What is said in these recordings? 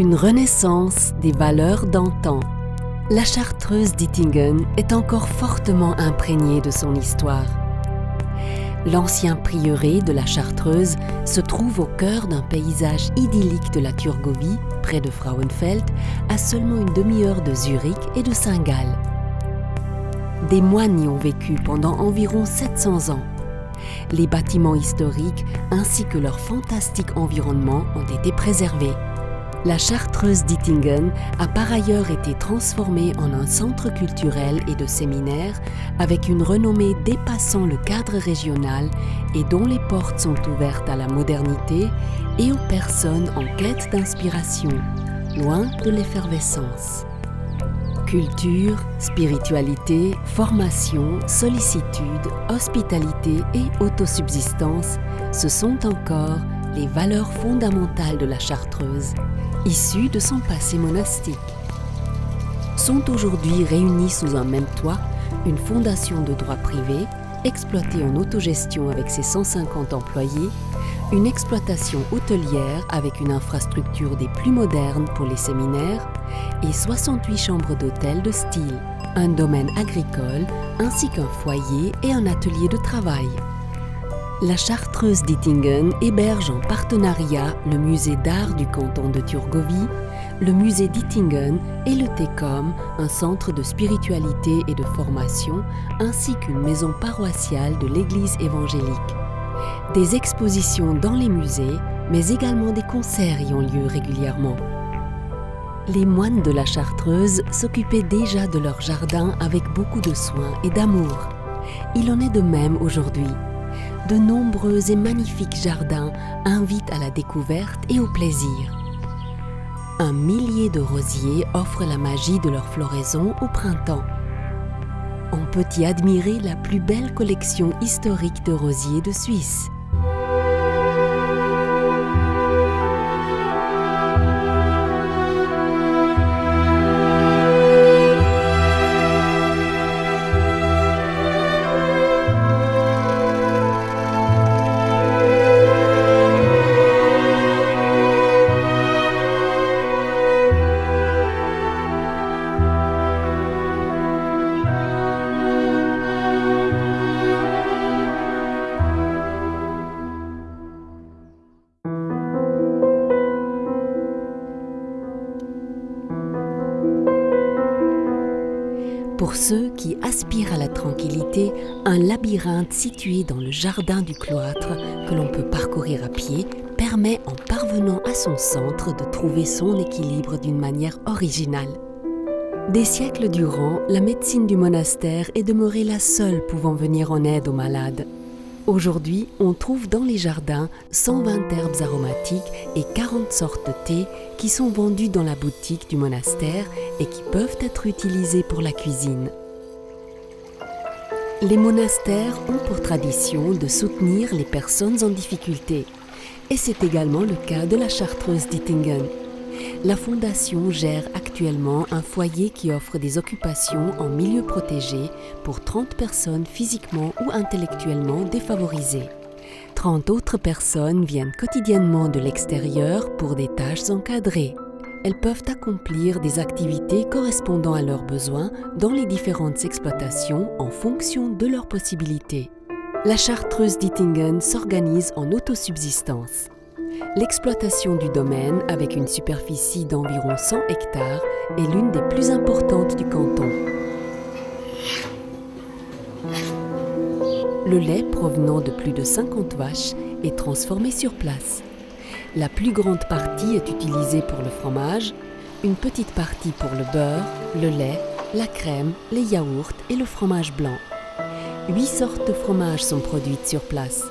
Une renaissance des valeurs d'antan. La chartreuse d'Ittingen est encore fortement imprégnée de son histoire. L'ancien prieuré de la Chartreuse se trouve au cœur d'un paysage idyllique de la Thurgovie, près de Frauenfeld, à seulement une demi-heure de Zurich et de Saint-Gall. Des moines y ont vécu pendant environ 700 ans. Les bâtiments historiques ainsi que leur fantastique environnement ont été préservés. La Chartreuse d'Ittingen a par ailleurs été transformée en un centre culturel et de séminaire avec une renommée dépassant le cadre régional et dont les portes sont ouvertes à la modernité et aux personnes en quête d'inspiration, loin de l'effervescence. Culture, spiritualité, formation, sollicitude, hospitalité et autosubsistance, ce sont encore les valeurs fondamentales de la Chartreuse, issues de son passé monastique. Sont aujourd'hui réunis sous un même toit une fondation de droit privé, exploitée en autogestion avec ses 150 employés, une exploitation hôtelière avec une infrastructure des plus modernes pour les séminaires et 68 chambres d'hôtel de style, un domaine agricole ainsi qu'un foyer et un atelier de travail. La Chartreuse d'Ittingen héberge en partenariat le musée d'art du canton de Thurgovie, le musée d'Ittingen et le TECOM, un centre de spiritualité et de formation, ainsi qu'une maison paroissiale de l'église évangélique. Des expositions dans les musées, mais également des concerts y ont lieu régulièrement. Les moines de la Chartreuse s'occupaient déjà de leur jardin avec beaucoup de soin et d'amour. Il en est de même aujourd'hui. De nombreux et magnifiques jardins invitent à la découverte et au plaisir. Un millier de rosiers offrent la magie de leur floraison au printemps. On peut y admirer la plus belle collection historique de rosiers de Suisse. Pour ceux qui aspirent à la tranquillité, un labyrinthe situé dans le jardin du cloître que l'on peut parcourir à pied permet en parvenant à son centre de trouver son équilibre d'une manière originale. Des siècles durant, la médecine du monastère est demeurée la seule pouvant venir en aide aux malades. Aujourd'hui, on trouve dans les jardins 120 herbes aromatiques et 40 sortes de thé qui sont vendues dans la boutique du monastère et qui peuvent être utilisées pour la cuisine. Les monastères ont pour tradition de soutenir les personnes en difficulté. Et c'est également le cas de la Chartreuse d'Ittingen. La fondation gère actuellement un foyer qui offre des occupations en milieu protégé pour 30 personnes physiquement ou intellectuellement défavorisées. 30 autres personnes viennent quotidiennement de l'extérieur pour des tâches encadrées. Elles peuvent accomplir des activités correspondant à leurs besoins dans les différentes exploitations en fonction de leurs possibilités. La Chartreuse d'Ittingen s'organise en autosubsistance. L'exploitation du domaine, avec une superficie d'environ 100 hectares, est l'une des plus importantes du canton. Le lait provenant de plus de 50 vaches est transformé sur place. La plus grande partie est utilisée pour le fromage, une petite partie pour le beurre, le lait, la crème, les yaourts et le fromage blanc. 8 sortes de fromages sont produites sur place.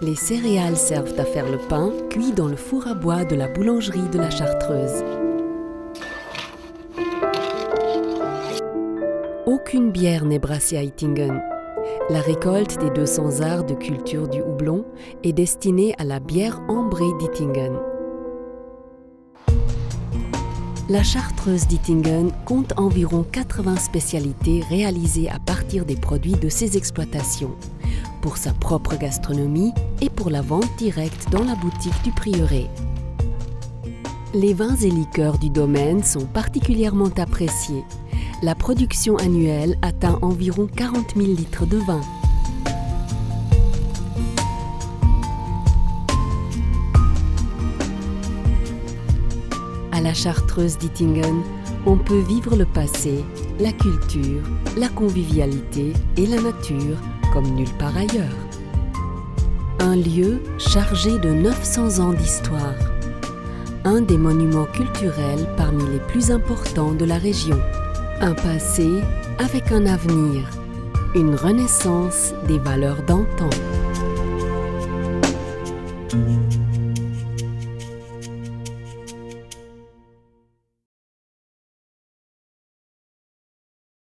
Les céréales servent à faire le pain, cuit dans le four à bois de la boulangerie de la Chartreuse. Aucune bière n'est brassée à Ittingen. La récolte des 200 arts de culture du houblon est destinée à la bière ambrée d'Ittingen. La Chartreuse d'Ittingen compte environ 80 spécialités réalisées à partir des produits de ses exploitations, pour sa propre gastronomie et pour la vente directe dans la boutique du prieuré. Les vins et liqueurs du domaine sont particulièrement appréciés. La production annuelle atteint environ 40 000 litres de vin. À la Chartreuse d'Ittingen, on peut vivre le passé, la culture, la convivialité et la nature comme nulle part ailleurs. Un lieu chargé de 900 ans d'histoire. Un des monuments culturels parmi les plus importants de la région. Un passé avec un avenir. Une renaissance des valeurs d'antan.